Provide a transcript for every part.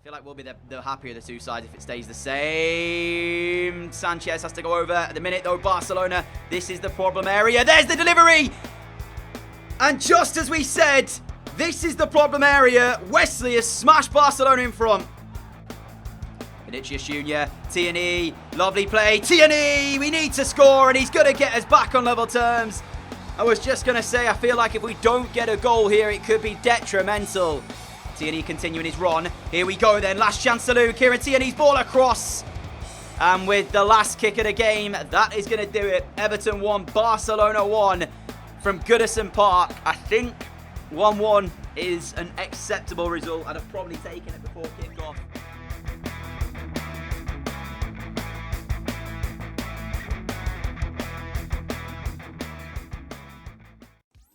I feel like we'll be the happier of the two sides if it stays the same. Sanchez has to go over. At the minute, though, Barcelona, this is the problem area. There's the delivery! And just as we said, this is the problem area. Wesley has smashed Barcelona in front. Vinicius Jr., Tierney, lovely play. Tierney, we need to score, and he's going to get us back on level terms. I was just going to say, I feel like if we don't get a goal here, it could be detrimental. Tierney continuing his run. Here we go then. Last chance to Luke. Kieran Tierney's ball across. And with the last kick of the game, that is going to do it. Everton 1, Barcelona 1 from Goodison Park. I think 1-1 is an acceptable result. I'd have probably taken it before kick-off.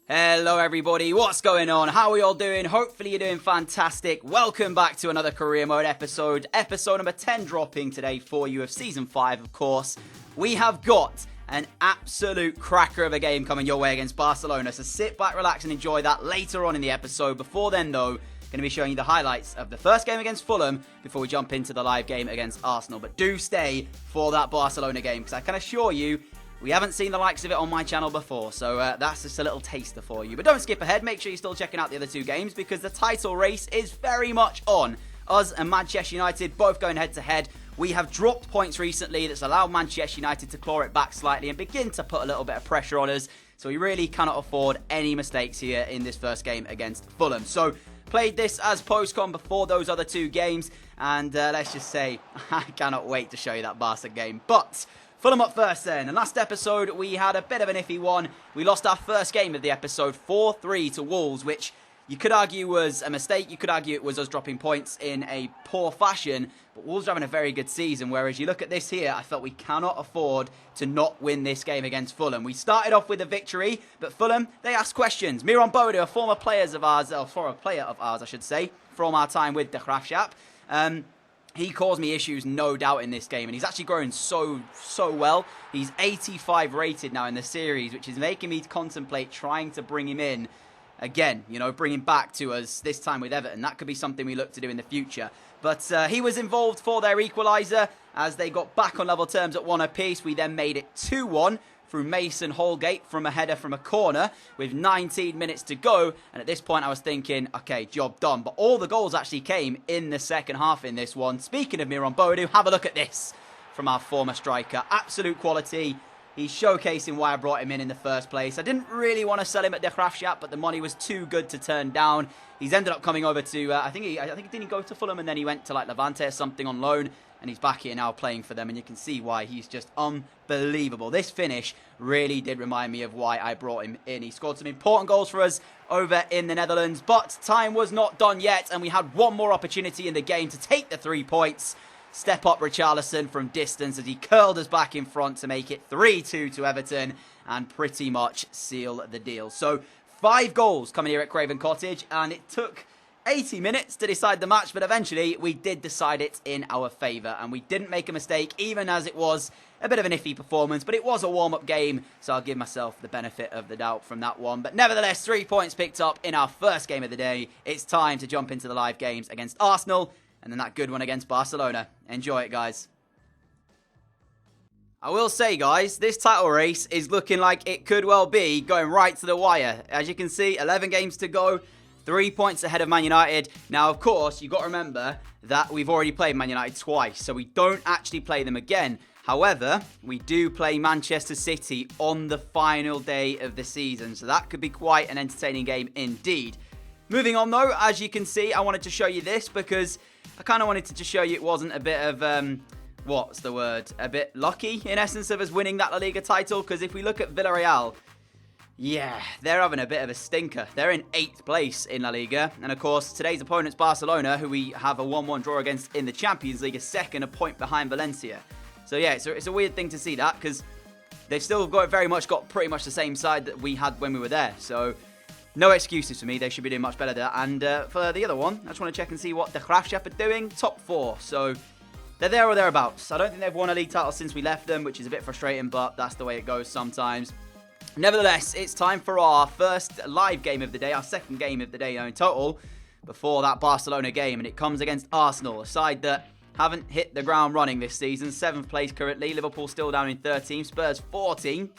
Hello everybody, what's going on? How are we all doing? Hopefully you're doing fantastic. Welcome back to another Career Mode episode. Episode number 10 dropping today for you of Season 5, of course. We have got an absolute cracker of a game coming your way against Barcelona. So sit back, relax and enjoy that later on in the episode. Before then though, going to be showing you the highlights of the first game against Fulham before we jump into the live game against Arsenal. But do stay for that Barcelona game because I can assure you, we haven't seen the likes of it on my channel before, so that's just a little taster for you. But don't skip ahead, make sure you're still checking out the other two games because the title race is very much on. Us and Manchester United both going head-to-head. We have dropped points recently that's allowed Manchester United to claw it back slightly and begin to put a little bit of pressure on us. So we really cannot afford any mistakes here in this first game against Fulham. So played this as post-con before those other two games, and let's just say I cannot wait to show you that Barca game. But Fulham up first then, and last episode we had a bit of an iffy one. We lost our first game of the episode 4-3 to Wolves, which you could argue was a mistake. You could argue it was us dropping points in a poor fashion, but Wolves are having a very good season, whereas you look at this here, I felt we cannot afford to not win this game against Fulham. We started off with a victory, but Fulham, they asked questions. Miron Bodo, a former player of ours, I should say, from our time with the Graafschap, he caused me issues, no doubt, in this game. And he's actually growing so well. He's 85 rated now in the series, which is making me contemplate trying to bring him in again. You know, bring him back to us, this time with Everton. That could be something we look to do in the future. But he was involved for their equaliser as they got back on level terms at 1 apiece. We then made it 2-1. Through Mason Holgate from a header from a corner with 19 minutes to go. And at this point I was thinking, okay, job done. But all the goals actually came in the second half in this one. Speaking of Miron Boadu, have a look at this from our former striker. Absolute quality. He's showcasing why I brought him in the first place. I didn't really want to sell him at the Graafschap, but the money was too good to turn down. He's ended up coming over to, I think didn't he go to Fulham and then he went to like Levante or something on loan. And he's back here now playing for them, and you can see why he's just unbelievable. This finish really did remind me of why I brought him in. He scored some important goals for us over in the Netherlands, but time was not done yet, and we had one more opportunity in the game to take the 3 points. Step up Richarlison from distance as he curled us back in front to make it 3-2 to Everton and pretty much seal the deal. So 5 goals coming here at Craven Cottage, and it took 80 minutes to decide the match, but eventually we did decide it in our favour, and we didn't make a mistake, even as it was a bit of an iffy performance, but it was a warm-up game, so I'll give myself the benefit of the doubt from that one. But nevertheless, 3 points picked up in our first game of the day. It's time to jump into the live games against Arsenal, and then that good one against Barcelona. Enjoy it, guys. I will say, guys, this title race is looking like it could well be going right to the wire. As you can see, 11 games to go. 3 points ahead of Man United. Now, of course, you've got to remember that we've already played Man United twice, so we don't actually play them again. However, we do play Manchester City on the final day of the season, so that could be quite an entertaining game indeed. Moving on, though, as you can see, I wanted to show you this because I kind of wanted to just show you it wasn't a bit of, a bit lucky, in essence, of us winning that La Liga title, because if we look at Villarreal, yeah, they're having a bit of a stinker. They're in 8th place in La Liga. And of course, today's opponent's Barcelona, who we have a 1-1 draw against in the Champions League, is second, a point behind Valencia. So yeah, it's a weird thing to see that, because they've still got pretty much the same side that we had when we were there. So no excuses for me. They should be doing much better there. And for the other one, I just want to check and see what the Graafschap are doing. Top 4. So they're there or thereabouts. I don't think they've won a league title since we left them, which is a bit frustrating, but that's the way it goes sometimes. Nevertheless, it's time for our first live game of the day, our second game of the day in total. before that Barcelona game, and it comes against Arsenal, a side that haven't hit the ground running this season. 7th place currently. Liverpool still down in 13th. Spurs 14th.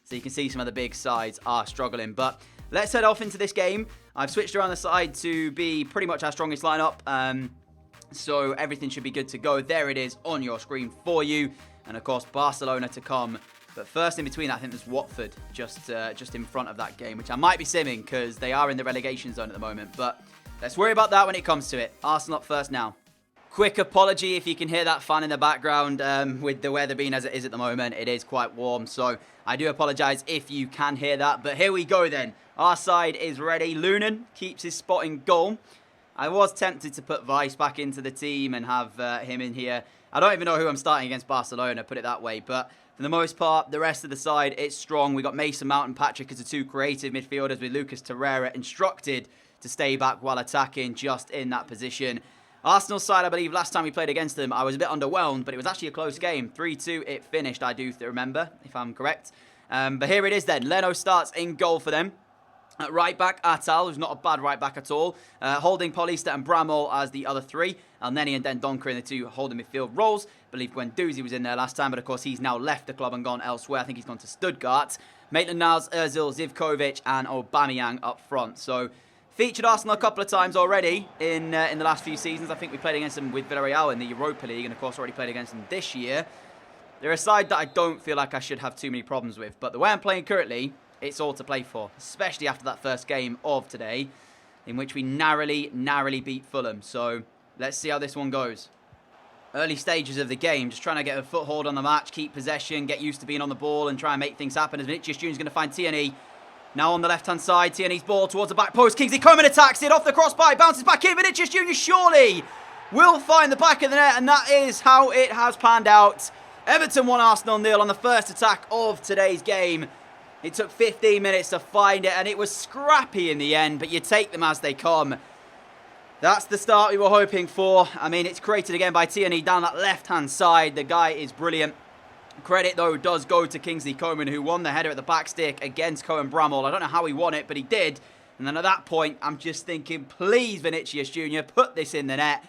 So you can see some of the big sides are struggling. But let's head off into this game. I've switched around the side to be pretty much our strongest lineup. So everything should be good to go. There it is on your screen for you. And of course, Barcelona to come. But first in between, I think there's Watford just in front of that game, which I might be simming because they are in the relegation zone at the moment. But let's worry about that when it comes to it. Arsenal up first now. Quick apology if you can hear that fan in the background. With the weather being as it is at the moment, it is quite warm. So I do apologise if you can hear that. But here we go then. Our side is ready. Lunan keeps his spot in goal. I was tempted to put Vice back into the team and have him in here. I don't even know who I'm starting against Barcelona, put it that way. But for the most part, the rest of the side, it's strong. We got Mason Mount and Patrick as the two creative midfielders, with Lucas Torreira instructed to stay back while attacking, just in that position. Arsenal side, I believe last time we played against them, I was a bit underwhelmed, but it was actually a close game. 3-2 it finished, I do remember, if I'm correct. But here it is then. Leno starts in goal for them. At right back, Atal, who's not a bad right back at all. Holding, Paulista and Bramall as the other three. Elneny and Dendoncker in the two holding midfield roles. I believe Guendouzi was in there last time, but of course he's now left the club and gone elsewhere. I think he's gone to Stuttgart. Maitland-Niles, Ozil, Zivkovic and Aubameyang up front. So featured Arsenal a couple of times already in the last few seasons. I think we played against them with Villarreal in the Europa League and of course already played against them this year. They're a side that I don't feel like I should have too many problems with, but the way I'm playing currently, it's all to play for, especially after that first game of today, in which we narrowly beat Fulham. So let's see how this one goes. Early stages of the game, just trying to get a foothold on the match, keep possession, get used to being on the ball and try and make things happen. As Vinicius Jr. is going to find Tierney. Now on the left-hand side, Tierney's ball towards the back post. Kingsley Coman attacks it off the crossbar, bounces back in. Vinicius Jr. surely will find the back of the net, and that is how it has panned out. Everton 1, Arsenal 0 on the first attack of today's game. It took 15 minutes to find it, and it was scrappy in the end, but you take them as they come. That's the start we were hoping for. I mean, it's created again by Tierney down that left-hand side. The guy is brilliant. Credit, though, does go to Kingsley Coman, who won the header at the back stick against Cohen Bramall. I don't know how he won it, but he did. And then at that point, I'm just thinking, please, Vinicius Jr., put this in the net.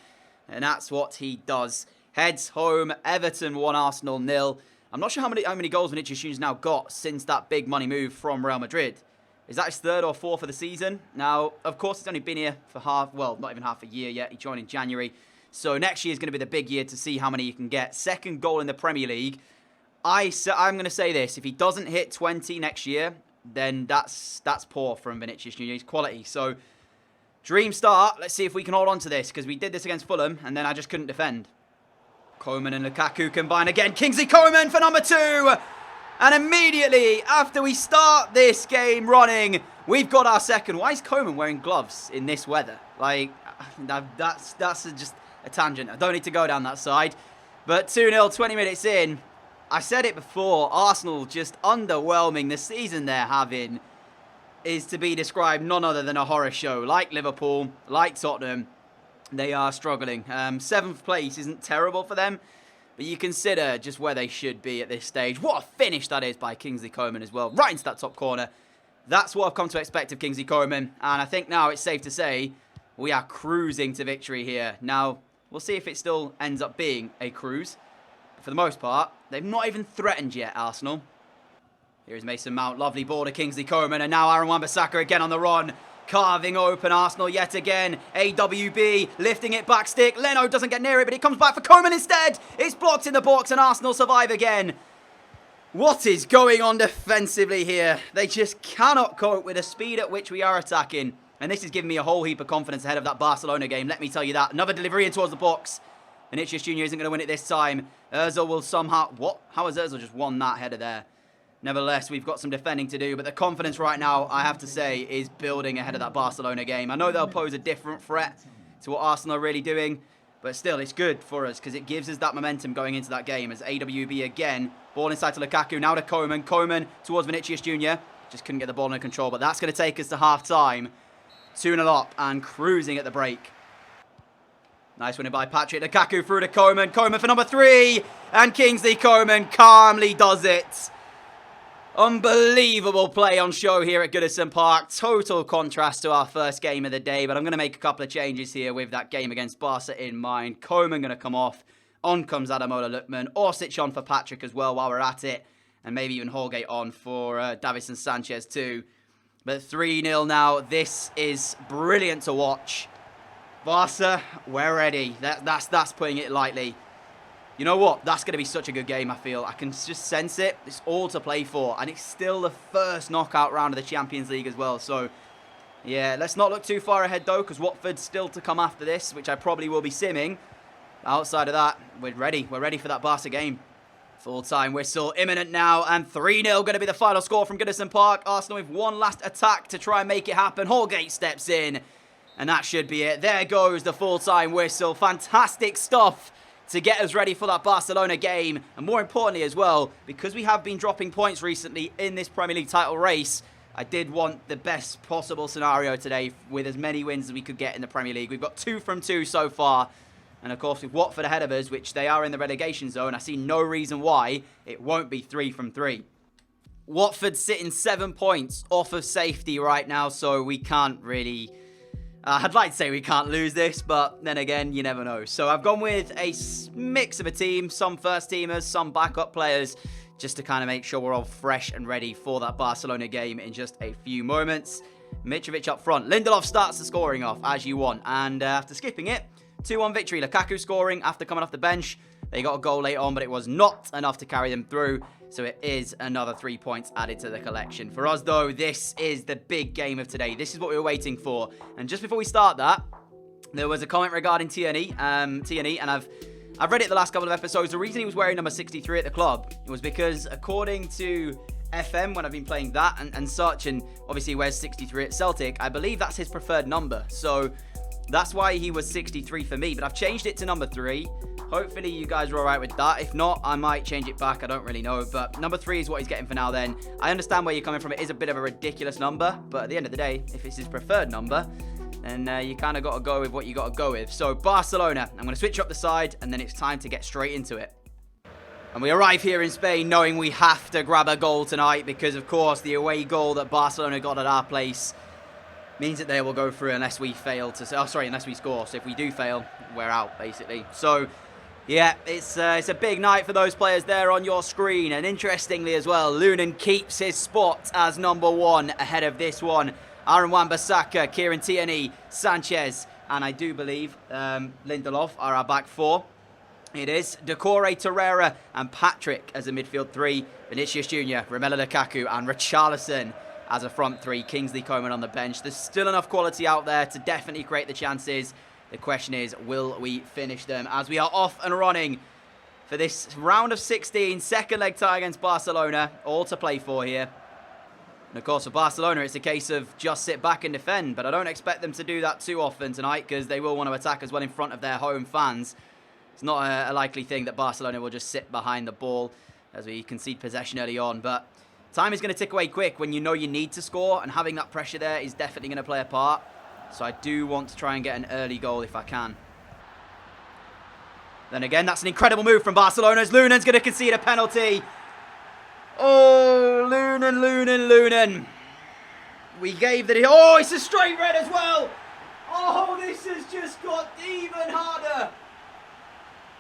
And that's what he does. Heads home, Everton 1, Arsenal 0. I'm not sure how many goals Vinicius Jr.'s now got since that big money move from Real Madrid. Is that his third or fourth of the season? Now, of course, he's only been here for not even half a year yet. He joined in January. So next year is going to be the big year to see how many you can get. Second goal in the Premier League. I'm going to say this. If he doesn't hit 20 next year, then that's poor from Vinicius Jr. He's quality. So, dream start. Let's see if we can hold on to this, because we did this against Fulham, and then I just couldn't defend. Coman and Lukaku combine again. Kingsley Coman for number 2. And immediately after we start this game running, we've got our second. Why is Coman wearing gloves in this weather? Like, that's just a tangent. I don't need to go down that side. But 2-0, 20 minutes in. I said it before, Arsenal just underwhelming. The season they're having is to be described none other than a horror show. Like Liverpool, like Tottenham, they are struggling. 7th place isn't terrible for them, but you consider just where they should be at this stage. What a finish that is by Kingsley Coman as well, right into that top corner. That's what I've come to expect of Kingsley Coman, and I think now it's safe to say we are cruising to victory here. Now, we'll see if it still ends up being a cruise. For the most part, they've not even threatened yet, Arsenal. Here's Mason Mount, lovely ball to Kingsley Coman, and now Aaron Wan-Bissaka again on the run. Carving open Arsenal yet again. AWB lifting it back stick. Leno doesn't get near it, but it comes back for Coman instead. It's blocked in the box and Arsenal survive again. What is going on defensively here? They just cannot cope with the speed at which we are attacking. And this is giving me a whole heap of confidence ahead of that Barcelona game. Let me tell you that. Another delivery in towards the box. Vinicius Jr. isn't going to win it this time. Ozil will somehow... What? How has Ozil just won that header there? Nevertheless, we've got some defending to do, but the confidence right now, I have to say, is building ahead of that Barcelona game. I know they'll pose a different threat to what Arsenal are really doing, but still, it's good for us because it gives us that momentum going into that game as AWB again. Ball inside to Lukaku, now to Coman. Coman towards Vinicius Jr. Just couldn't get the ball under control, but that's going to take us to half-time. 2-0 up and cruising at the break. Nice winning by Patrick. Lukaku through to Coman. Coman for number 3. And Kingsley Coman calmly does it. Unbelievable play on show here at Goodison Park. Total contrast to our first game of the day, but I'm going to make a couple of changes here with that game against Barca in mind. Koeman going to come off. On comes Ademola Lookman. Orsic on for Patrick as well while we're at it. And maybe even Holgate on for Davinson Sanchez too. But 3-0 now. This is brilliant to watch. Barca, we're ready. That's putting it lightly. You know what? That's going to be such a good game, I feel. I can just sense it. It's all to play for. And it's still the first knockout round of the Champions League as well. So, yeah, let's not look too far ahead, though, because Watford's still to come after this, which I probably will be simming. Outside of that, we're ready. We're ready for that Barca game. Full-time whistle imminent now. And 3-0 going to be the final score from Goodison Park. Arsenal with one last attack to try and make it happen. Holgate steps in. And that should be it. There goes the full-time whistle. Fantastic stuff to get us ready for that Barcelona game. And more importantly as well, because we have been dropping points recently in this Premier League title race, I did want the best possible scenario today with as many wins as we could get in the Premier League. We've got 2 from 2 so far. And of course with Watford ahead of us, which they are in the relegation zone, I see no reason why it won't be 3 from 3. Watford sitting 7 points off of safety right now, so we can't really... I'd like to say we can't lose this, but then again, you never know. So I've gone with a mix of a team, some first teamers, some backup players, just to kind of make sure we're all fresh and ready for that Barcelona game in just a few moments. Mitrovic up front. Lindelof starts the scoring off, as you want. And after skipping it, 2-1 victory. Lukaku scoring after coming off the bench. They got a goal late on, but it was not enough to carry them through. So it is another 3 points added to the collection. For us, though, this is the big game of today. This is what we were waiting for. And just before we start that, there was a comment regarding Tierney. And I've read it the last couple of episodes. The reason he was wearing number 63 at the club was because, according to FM, when I've been playing that and such, and obviously he wears 63 at Celtic, I believe that's his preferred number. So that's why he was 63 for me. But I've changed it to number 3. Hopefully you guys are alright with that. If not, I might change it back. I don't really know. But number 3 is what he's getting for now then. I understand where you're coming from. It is a bit of a ridiculous number. But at the end of the day, if it's his preferred number, then you kind of got to go with what you got to go with. So Barcelona, I'm going to switch up the side. And then it's time to get straight into it. And we arrive here in Spain knowing we have to grab a goal tonight. Because, of course, the away goal that Barcelona got at our place means that they will go through unless we fail to... unless we score. So if we do fail, we're out, basically. So... yeah, it's a big night for those players there on your screen. And interestingly as well, Lunan keeps his spot as number 1 ahead of this one. Aaron Wan-Bissaka, Kieran Tierney, Sanchez, and I do believe Lindelof are our back 4. It is Decore, Torreira and Patrick as a midfield 3. Vinicius Jr., Romelu Lukaku and Richarlison as a front 3. Kingsley Coman on the bench. There's still enough quality out there to definitely create the chances. The question is, will we finish them? As we are off and running for this round of 16, second leg tie against Barcelona, all to play for here. And of course, for Barcelona, it's a case of just sit back and defend, but I don't expect them to do that too often tonight because they will want to attack as well in front of their home fans. It's not a likely thing that Barcelona will just sit behind the ball as we concede possession early on, but time is going to tick away quick when you know you need to score, and having that pressure there is definitely going to play a part. So I do want to try and get an early goal if I can. Then again, that's an incredible move from Barcelona as Lunan's going to concede a penalty. Oh, Lunan. We gave the... oh, it's a straight red as well. Oh, this has just got even harder.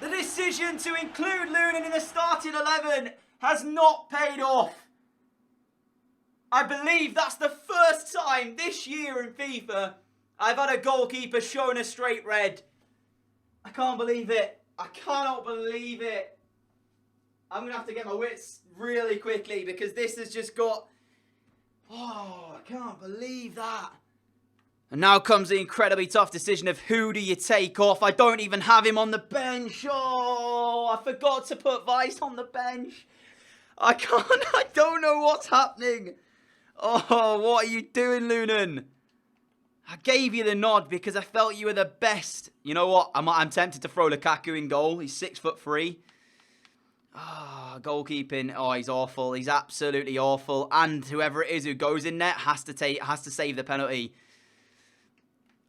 The decision to include Lunan in the starting 11 has not paid off. I believe that's the first time this year in FIFA I've had a goalkeeper shown a straight red. I can't believe it. I cannot believe it. I'm going to have to get my wits really quickly because this has just got... oh, I can't believe that. And now comes the incredibly tough decision of who do you take off. I don't even have him on the bench. Oh, I forgot to put Vice on the bench. I don't know what's happening. Oh, what are you doing, Lunan? I gave you the nod because I felt you were the best. You know what? I'm tempted to throw Lukaku in goal. He's 6'3". Ah, goalkeeping. Oh, he's awful. He's absolutely awful. And whoever it is who goes in net has to save the penalty.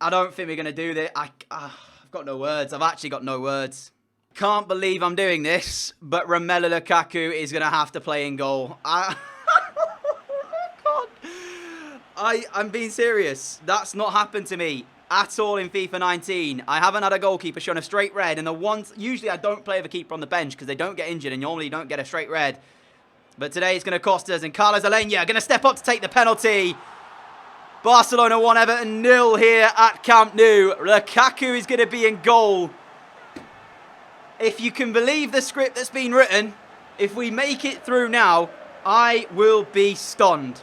I don't think we're going to do this. I've got no words. I've actually got no words. Can't believe I'm doing this, but Romelu Lukaku is going to have to play in goal. I'm being serious. That's not happened to me at all in FIFA 19. I haven't had a goalkeeper shown a straight red, and the ones usually I don't play with a keeper on the bench because they don't get injured and normally don't get a straight red. But today it's going to cost us, and Carlos Alenia going to step up to take the penalty. Barcelona 1, Everton 0 here at Camp Nou. Lukaku is going to be in goal. If you can believe the script that's been written, if we make it through now, I will be stunned.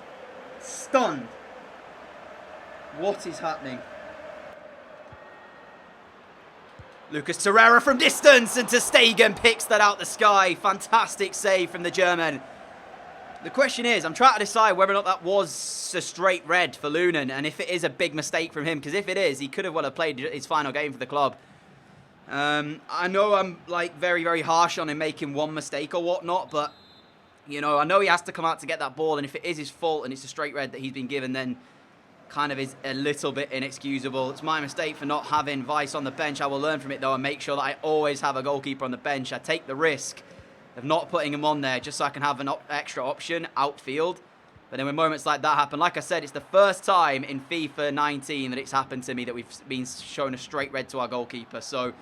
Stunned. What is happening? Lucas Torreira from distance, and ter Stegen picks that out the sky. Fantastic save from the German. The question is, I'm trying to decide whether or not that was a straight red for Lunin, and if it is a big mistake from him, because if it is, he could have well have played his final game for the club. I know I'm like very, very harsh on him making one mistake or whatnot, but you know, I know he has to come out to get that ball, and if it is his fault and it's a straight red that he's been given, then kind of is a little bit inexcusable. It's my mistake for not having Vice on the bench. I will learn from it though and make sure that I always have a goalkeeper on the bench. I take the risk of not putting him on there just so I can have an extra option outfield. But then when moments like that happen, like I said, it's the first time in FIFA 19 that it's happened to me that we've been shown a straight red to our goalkeeper. So,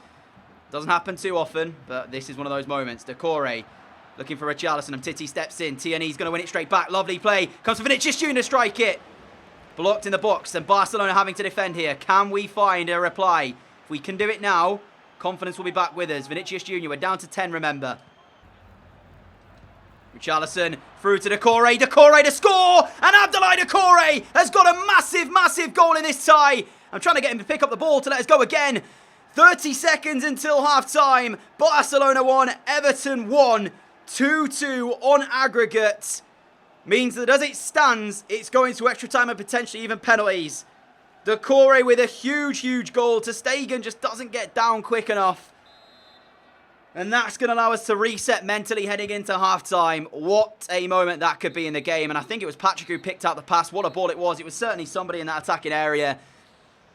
doesn't happen too often, but this is one of those moments. Decore looking for Richarlison, and Titi steps in. TNE's going to win it straight back. Lovely play. Comes for Vinicius Jr. to strike it. Blocked in the box, and Barcelona having to defend here. Can we find a reply? If we can do it now, confidence will be back with us. Vinicius Jr., we're down to 10, remember. Richarlison through to Decore to score, and Abdoulaye Decore has got a massive, massive goal in this tie. I'm trying to get him to pick up the ball to let us go again. 30 seconds until half-time. Barcelona 1, Everton 1, 2-2 on aggregate. Means that as it stands, it's going to extra time and potentially even penalties. Decore with a huge, huge goal. Ter Stegen just doesn't get down quick enough. And that's going to allow us to reset mentally heading into half-time. What a moment that could be in the game. And I think it was Patrick who picked out the pass. What a ball it was. It was certainly somebody in that attacking area.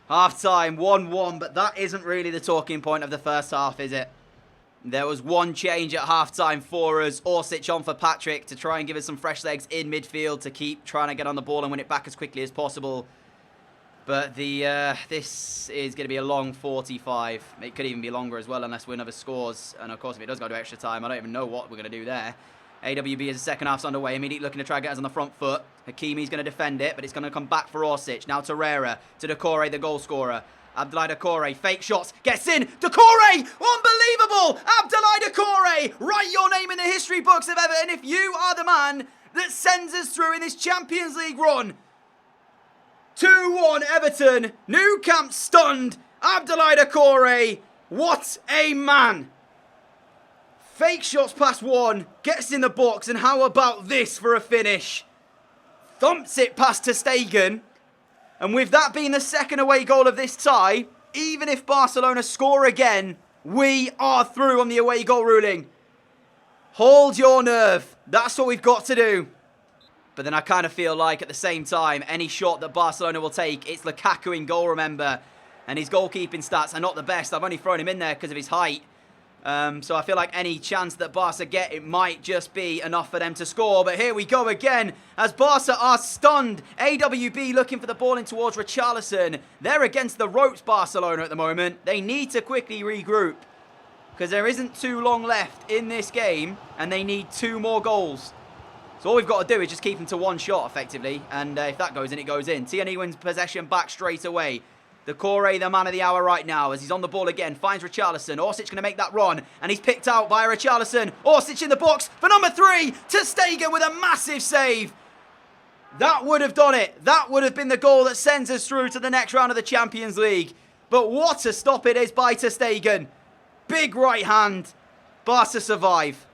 Half-time, 1-1. But that isn't really the talking point of the first half, is it? There was one change at half-time for us. Orsic on for Patrick to try and give us some fresh legs in midfield to keep trying to get on the ball and win it back as quickly as possible. But this is going to be a long 45. It could even be longer as well unless Winnover scores. And of course, if it does go to extra time, I don't even know what we're going to do there. AWB as the second half's underway. Immediately looking to try and get us on the front foot. Hakimi's going to defend it, but it's going to come back for Orsic. Now Torreira to Decore, the goal scorer. Abdoulaye Decore, fake shots, gets in, Decore, unbelievable, Abdoulaye Decore, write your name in the history books of Everton if you are the man that sends us through in this Champions League run. 2-1 Everton, Nou Camp stunned, Abdoulaye Decore, what a man. Fake shots past one, gets in the box, and how about this for a finish? Thumps it past ter Stegen. And with that being the second away goal of this tie, even if Barcelona score again, we are through on the away goal ruling. Hold your nerve. That's what we've got to do. But then I kind of feel like at the same time, any shot that Barcelona will take, it's Lukaku in goal, remember. And his goalkeeping stats are not the best. I've only thrown him in there because of his height. So I feel like any chance that Barca get, it might just be enough for them to score. But here we go again as Barca are stunned. AWB looking for the ball in towards Richarlison. They're against the ropes, Barcelona, at the moment. They need to quickly regroup because there isn't too long left in this game and they need 2 more goals. So all we've got to do is just keep them to 1 shot, effectively. And if that goes in, it goes in. TNE wins possession back straight away. Decore, the man of the hour right now, as he's on the ball again, finds Richarlison. Orsic going to make that run, and he's picked out by Richarlison. Orsic in the box for number 3, ter Stegen with a massive save. That would have done it. That would have been the goal that sends us through to the next round of the Champions League. But what a stop it is by ter Stegen. Big right hand. Barca survive.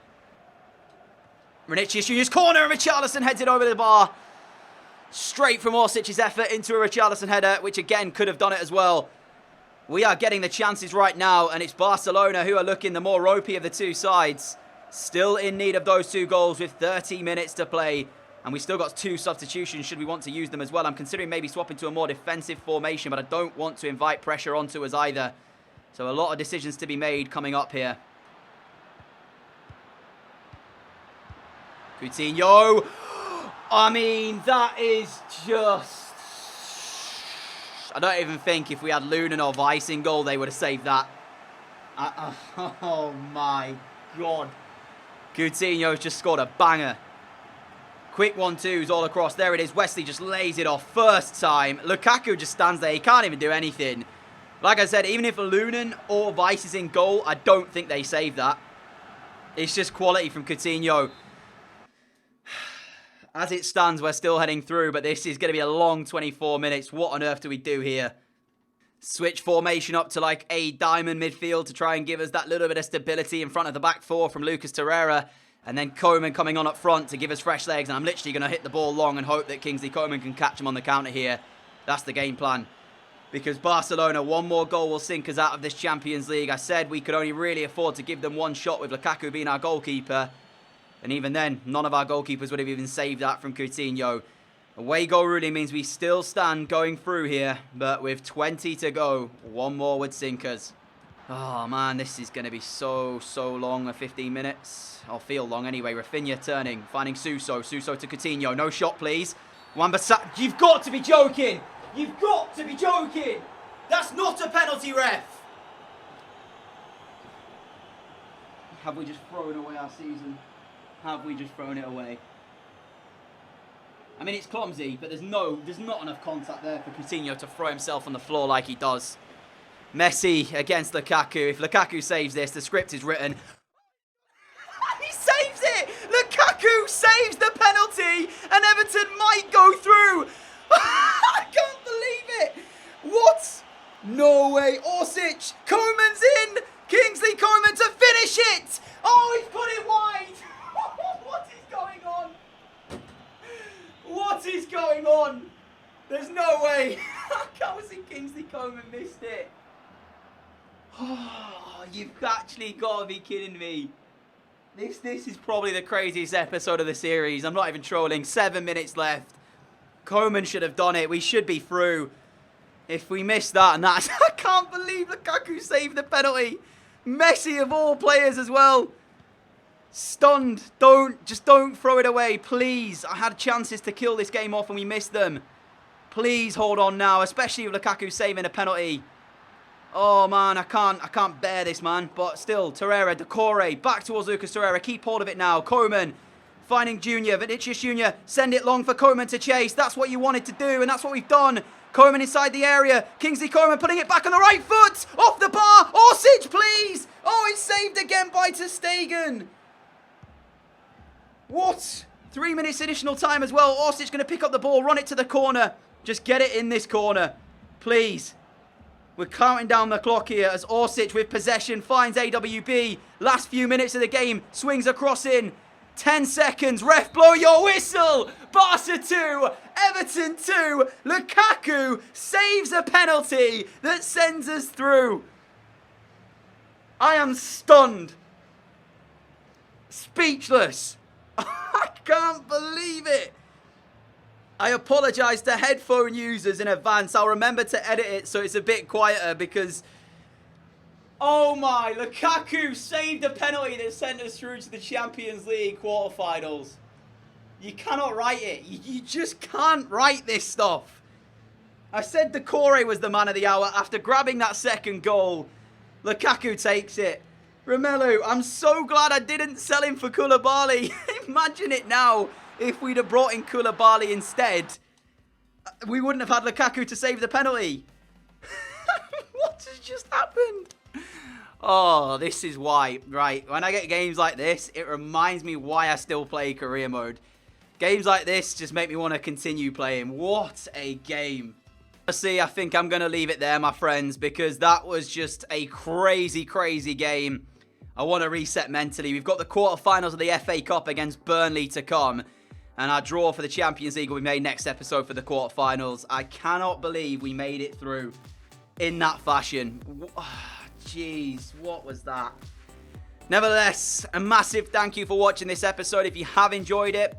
Vinicius Jr.'s corner, and Richarlison heads it over the bar. Straight from Orsic's effort into a Richarlison header, which again could have done it as well. We are getting the chances right now, and it's Barcelona who are looking the more ropey of the 2 sides. Still in need of those 2 goals with 30 minutes to play. And we still got 2 substitutions should we want to use them as well. I'm considering maybe swapping to a more defensive formation, but I don't want to invite pressure onto us either. So a lot of decisions to be made coming up here. Coutinho. I mean, that is just I don't even think if we had Lunan or Weiss in goal, they would have saved that. Oh my God. Coutinho's just scored a banger. Quick 1-2s all across. There it is. Wesley just lays it off first time. Lukaku just stands there. He can't even do anything. Like I said, even if Lunan or Weiss is in goal, I don't think they save that. It's just quality from Coutinho. As it stands, we're still heading through, but this is going to be a long 24 minutes. What on earth do we do here? Switch formation up to like a diamond midfield to try and give us that little bit of stability in front of the back four from Lucas Torreira. And then Koeman coming on up front to give us fresh legs. And I'm literally going to hit the ball long and hope that Kingsley Coman can catch him on the counter here. That's the game plan. Because Barcelona, one more goal will sink us out of this Champions League. I said we could only really afford to give them one shot with Lukaku being our goalkeeper. And even then, none of our goalkeepers would have even saved that from Coutinho. Away goal ruling means we still stand going through here. But with 20 to go, one more would sink us. Oh man, this is going to be so long, 15 minutes. I'll feel long anyway. Rafinha turning, finding Suso. Suso to Coutinho. No shot, please. Wan-Bissaka. You've got to be joking. You've got to be joking. That's not a penalty, ref. Have we just thrown away our season? Have we just thrown it away? I mean, it's clumsy, but there's not enough contact there for Coutinho to throw himself on the floor like he does. Messi against Lukaku. If Lukaku saves this, the script is written. He saves it! Lukaku saves the penalty, and Everton might go through. I can't believe it. What? No way. Orsic. Koeman's in. Kingsley Coman to finish it. Oh, he's put it wide. What is going on? What is going on? There's no way. I can't see Kingsley Coman missed it. Oh, you've actually got to be kidding me. This is probably the craziest episode of the series. I'm not even trolling. 7 minutes left. Koeman should have done it. We should be through. If we miss that and that, I can't believe Lukaku saved the penalty. Messi of all players as well. Stunned. Just don't throw it away, please. I had chances to kill this game off and we missed them. Please hold on now, especially with Lukaku saving a penalty. Oh man, I can't bear this, man. But still, Torreira, Decore, back towards Lucas Torreira. Keep hold of it now. Koeman finding Junior, Vinicius Junior. Send it long for Koeman to chase. That's what you wanted to do, and that's what we've done. Koeman inside the area. Kingsley Coman putting it back on the right foot. Off the bar. Orsic, please. Oh, it's saved again by ter Stegen. What? 3 minutes additional time as well. Orsic going to pick up the ball, run it to the corner. Just get it in this corner, please. We're counting down the clock here as Orsic with possession finds AWB. Last few minutes of the game. Swings across in. 10 seconds. Ref, blow your whistle. Barca 2. Everton 2. Lukaku saves a penalty that sends us through. I am stunned. Speechless. I can't believe it. I apologise to headphone users in advance. I'll remember to edit it so it's a bit quieter because... Oh my, Lukaku saved a penalty that sent us through to the Champions League quarterfinals. You cannot write it. You just can't write this stuff. I said Decore was the man of the hour after grabbing that second goal. Lukaku takes it. Romelu, I'm so glad I didn't sell him for Koulibaly. Imagine it now. If we'd have brought in Koulibaly instead, we wouldn't have had Lukaku to save the penalty. What has just happened? Oh, this is why. Right, when I get games like this, it reminds me why I still play career mode. Games like this just make me want to continue playing. What a game. See, I think I'm going to leave it there, my friends, because that was just a crazy, crazy game. I want to reset mentally. We've got the quarterfinals of the FA Cup against Burnley to come. And our draw for the Champions League will be made next episode for the quarterfinals. I cannot believe we made it through in that fashion. Jeez, what was that? Nevertheless, a massive thank you for watching this episode. If you have enjoyed it,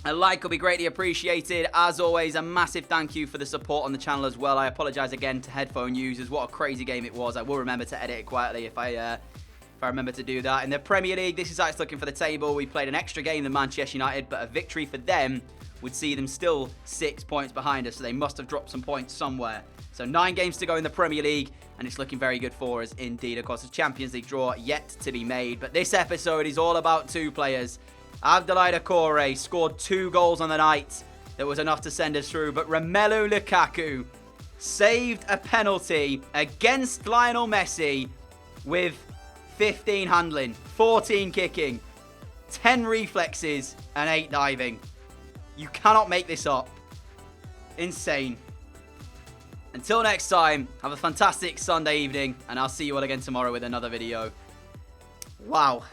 a like will be greatly appreciated. As always, a massive thank you for the support on the channel as well. I apologise again to headphone users. What a crazy game it was. I will remember to edit it quietly if I remember to do that. In the Premier League, this is how it's looking for the table. We played an extra game than Manchester United, but a victory for them would see them still 6 points behind us, so they must have dropped some points somewhere. So 9 games to go in the Premier League, and it's looking very good for us indeed. Of course, the Champions League draw yet to be made, but this episode is all about 2 players. Abdoulaye Doucouré scored 2 goals on the night. That was enough to send us through, but Romelu Lukaku saved a penalty against Lionel Messi with 15 handling, 14 kicking, 10 reflexes, and 8 diving. You cannot make this up. Insane. Until next time, have a fantastic Sunday evening, and I'll see you all again tomorrow with another video. Wow.